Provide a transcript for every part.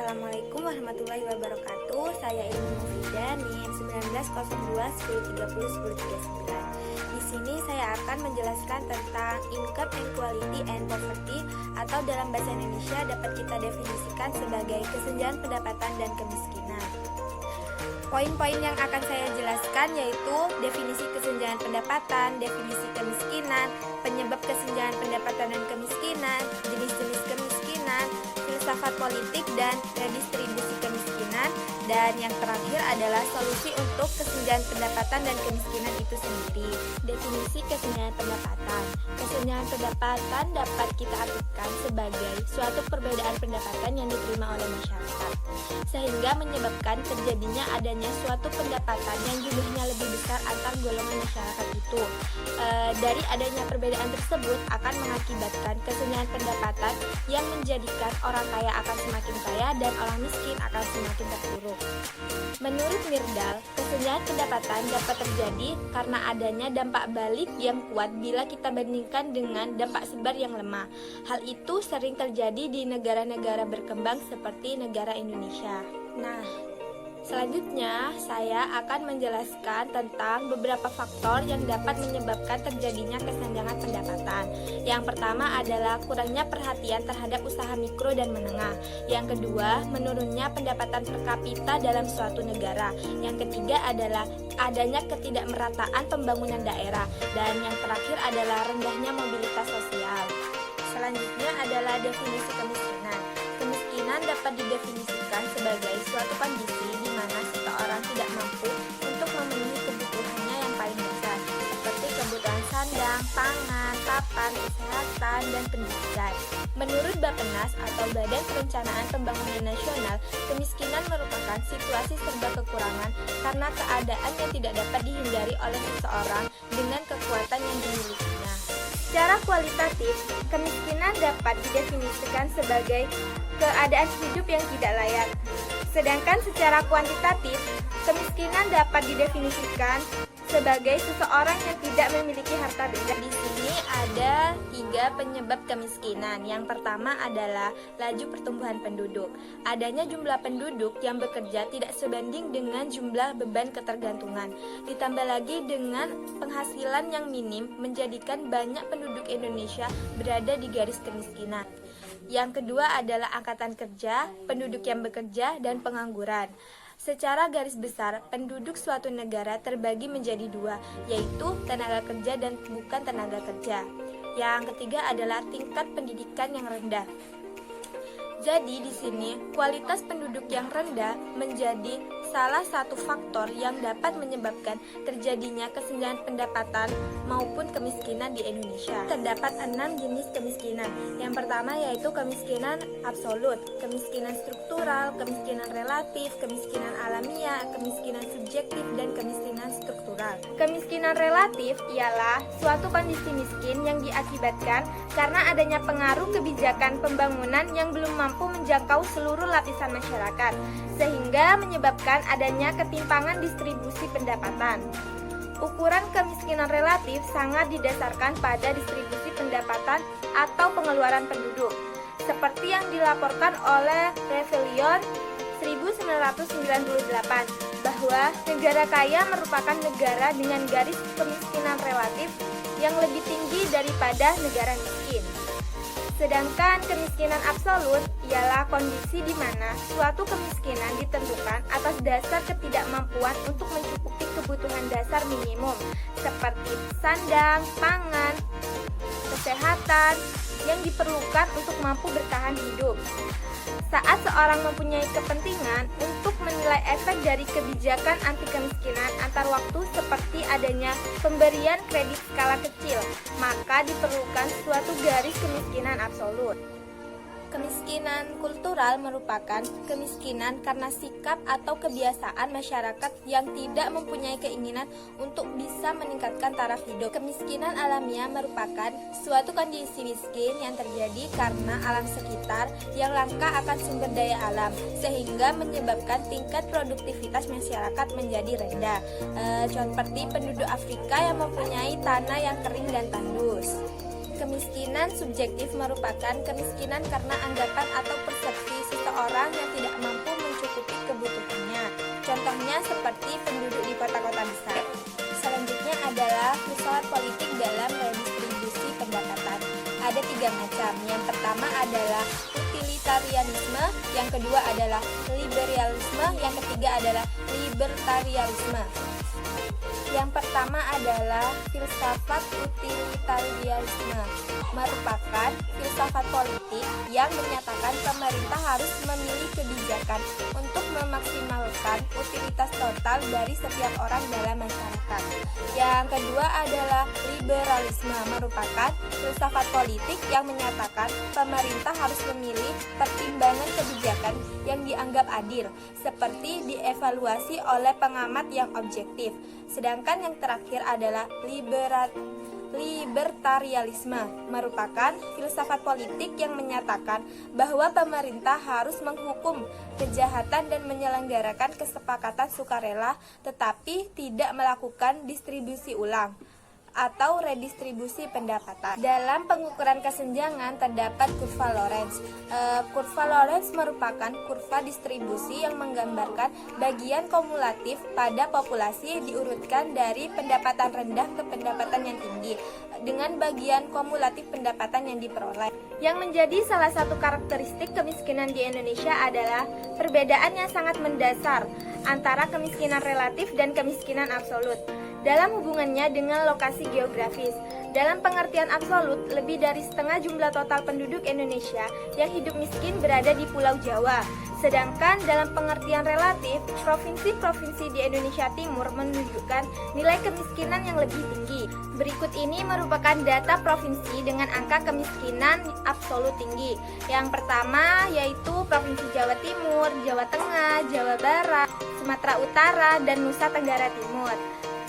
Assalamualaikum warahmatullahi wabarakatuh. Saya Ilmu Mufida NIM 1902 1030 1039. Di sini saya akan menjelaskan tentang income inequality and poverty, atau dalam bahasa Indonesia dapat kita definisikan sebagai kesenjangan pendapatan dan kemiskinan. Poin-poin yang akan saya jelaskan yaitu definisi kesenjangan pendapatan, definisi kemiskinan, penyebab kesenjangan pendapatan dan kemiskinan, jenis-jenis kemiskinan, filsafat politik dan redistribusi kemiskinan, dan yang terakhir adalah solusi untuk kesenjangan pendapatan dan kemiskinan itu sendiri. Definisi kesenjangan pendapatan. Kesenjangan pendapatan dapat kita artikan sebagai suatu perbedaan pendapatan yang diterima oleh masyarakat, sehingga menyebabkan terjadinya adanya suatu pendapatan yang jumlahnya lebih besar antar golongan masyarakat itu. Dari adanya perbedaan tersebut akan mengakibatkan kesenjangan pendapatan yang menjadikan orang kaya akan semakin kaya dan orang miskin akan semakin terpuruk. Menurut Myrdal, kesenjangan pendapatan dapat terjadi karena adanya dampak balik yang kuat bila kita bandingkan dengan dampak sebar yang lemah. Hal itu sering terjadi di negara-negara berkembang seperti negara Indonesia. Nah, selanjutnya saya akan menjelaskan tentang beberapa faktor yang dapat menyebabkan terjadinya kesenjangan pendapatan. Yang pertama adalah kurangnya perhatian terhadap usaha mikro dan menengah. Yang kedua, menurunnya pendapatan per kapita dalam suatu negara. Yang ketiga adalah adanya ketidakmerataan pembangunan daerah. Dan yang terakhir adalah rendahnya mobilitas sosial. Selanjutnya adalah definisi kemiskinan. Kemiskinan dapat didefinisikan sebagai suatu kondisi di mana seseorang tidak mampu untuk memenuhi kebutuhannya yang paling dasar, seperti kebutuhan sandang, pangan, papan, kesehatan, dan pendidikan. Menurut Bappenas atau Badan Perencanaan Pembangunan Nasional, kemiskinan merupakan situasi serba kekurangan karena keadaan yang tidak dapat dihindari oleh seseorang dengan kekuatan yang dimilikinya. Secara kualitatif, kemiskinan dapat didefinisikan sebagai keadaan hidup yang tidak layak. Sedangkan secara kuantitatif, kemiskinan dapat didefinisikan sebagai seseorang yang tidak memiliki harta benda. Di sini ada 3 penyebab kemiskinan. Yang pertama adalah laju pertumbuhan penduduk. Adanya jumlah penduduk yang bekerja tidak sebanding dengan jumlah beban ketergantungan. Ditambah lagi dengan penghasilan yang minim menjadikan banyak penduduk Indonesia berada di garis kemiskinan. Yang kedua adalah angkatan kerja, penduduk yang bekerja, dan pengangguran. Secara garis besar, penduduk suatu negara terbagi menjadi 2, yaitu tenaga kerja dan bukan tenaga kerja. Yang ketiga adalah tingkat pendidikan yang rendah. Jadi di sini kualitas penduduk yang rendah menjadi salah satu faktor yang dapat menyebabkan terjadinya kesenjangan pendapatan maupun kemiskinan di Indonesia. Terdapat 6 jenis kemiskinan. Yang pertama yaitu kemiskinan absolut, kemiskinan struktural, kemiskinan relatif, kemiskinan alamiah, kemiskinan subjektif, dan kemiskinan struktural. Kemiskinan relatif ialah suatu kondisi miskin yang diakibatkan karena adanya pengaruh kebijakan pembangunan yang belum mampu menjangkau seluruh lapisan masyarakat, sehingga menyebabkan adanya ketimpangan distribusi pendapatan. Ukuran kemiskinan relatif sangat didasarkan pada distribusi pendapatan atau pengeluaran penduduk, seperti yang dilaporkan oleh Revelion 1998, bahwa negara kaya merupakan negara dengan garis kemiskinan relatif yang lebih tinggi daripada negara miskin. Sedangkan kemiskinan absolut ialah kondisi di mana suatu kemiskinan ditentukan atas dasar ketidakmampuan untuk mencukupi kebutuhan dasar minimum seperti sandang, pangan, kesehatan yang diperlukan untuk mampu bertahan hidup. Saat seorang mempunyai kepentingan untuk menilai efek dari kebijakan anti kemiskinan antar waktu seperti adanya pemberian kredit skala kecil, maka diperlukan suatu garis kemiskinan absolut. Kemiskinan kultural merupakan kemiskinan karena sikap atau kebiasaan masyarakat yang tidak mempunyai keinginan untuk bisa meningkatkan taraf hidup. Kemiskinan alamiah merupakan suatu kondisi miskin yang terjadi karena alam sekitar yang langka akan sumber daya alam, sehingga menyebabkan tingkat produktivitas masyarakat menjadi rendah. Seperti penduduk Afrika yang mempunyai tanah yang kering dan tandus. Kemiskinan subjektif merupakan kemiskinan karena anggapan atau persepsi seseorang yang tidak mampu mencukupi kebutuhannya. Contohnya seperti penduduk di kota-kota besar. Selanjutnya adalah filsafat politik dalam redistribusi pendapatan. Ada 3 macam. Yang pertama adalah utilitarianisme, yang kedua adalah liberalisme, yang ketiga adalah libertarianisme. Yang pertama adalah filsafat utilitarianisme, merupakan filsafat politik yang menyatakan pemerintah harus memilih kebijakan untuk memaksimalkan utilitas total dari setiap orang dalam masyarakat. Yang kedua adalah liberalisme, merupakan filsafat politik yang menyatakan pemerintah harus memilih pertimbangan kebijakan yang dianggap adil, seperti dievaluasi oleh pengamat yang objektif. Sedangkan yang terakhir adalah libertarianisme, merupakan filsafat politik yang menyatakan bahwa pemerintah harus menghukum kejahatan dan menyelenggarakan kesepakatan sukarela, tetapi tidak melakukan distribusi ulang atau redistribusi pendapatan. Dalam pengukuran kesenjangan terdapat kurva Lorenz. Kurva Lorenz merupakan kurva distribusi yang menggambarkan bagian kumulatif pada populasi diurutkan dari pendapatan rendah ke pendapatan yang tinggi dengan bagian kumulatif pendapatan yang diperoleh. Yang menjadi salah satu karakteristik kemiskinan di Indonesia adalah perbedaan yang sangat mendasar antara kemiskinan relatif dan kemiskinan absolut dalam hubungannya dengan lokasi geografis. Dalam pengertian absolut, lebih dari setengah jumlah total penduduk Indonesia yang hidup miskin berada di Pulau Jawa. Sedangkan dalam pengertian relatif, provinsi-provinsi di Indonesia Timur menunjukkan nilai kemiskinan yang lebih tinggi. Berikut ini merupakan data provinsi dengan angka kemiskinan absolut tinggi. Yang pertama yaitu Provinsi Jawa Timur, Jawa Tengah, Jawa Barat, Sumatera Utara, dan Nusa Tenggara Timur.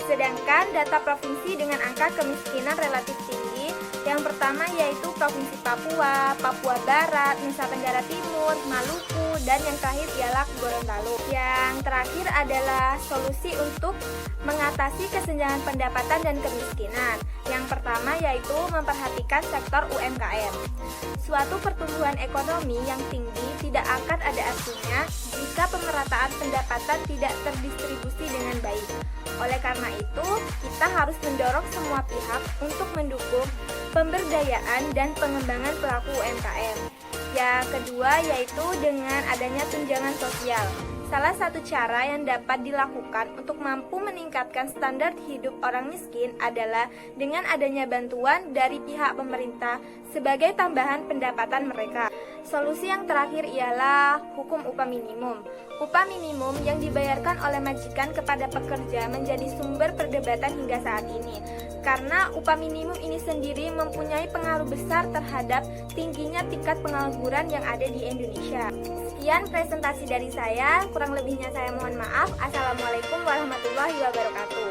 Sedangkan data provinsi dengan angka kemiskinan relatif tinggi, yang pertama yaitu Provinsi Papua, Papua Barat, Nusa Tenggara Timur, Maluku, dan yang terakhir ialah Gorontalo. Yang terakhir adalah solusi untuk mengatasi kesenjangan pendapatan dan kemiskinan. Yang pertama yaitu memperhatikan sektor UMKM. Suatu pertumbuhan ekonomi yang tinggi tidak akan ada artinya jika pemerataan pendapatan tidak terdistribusi dengan baik. Oleh karena itu, kita harus mendorong semua pihak untuk mendukung pemberdayaan dan pengembangan pelaku UMKM. Yang kedua yaitu dengan adanya tunjangan sosial. Salah satu cara yang dapat dilakukan untuk mampu meningkatkan standar hidup orang miskin adalah dengan adanya bantuan dari pihak pemerintah sebagai tambahan pendapatan mereka. Solusi yang terakhir ialah hukum upah minimum. Upah minimum yang dibayarkan oleh majikan kepada pekerja menjadi sumber perdebatan hingga saat ini. Karena upah minimum ini sendiri mempunyai pengaruh besar terhadap tingginya tingkat pengangguran yang ada di Indonesia. Sekian presentasi dari saya, kurang lebihnya saya mohon maaf. Assalamualaikum warahmatullahi wabarakatuh.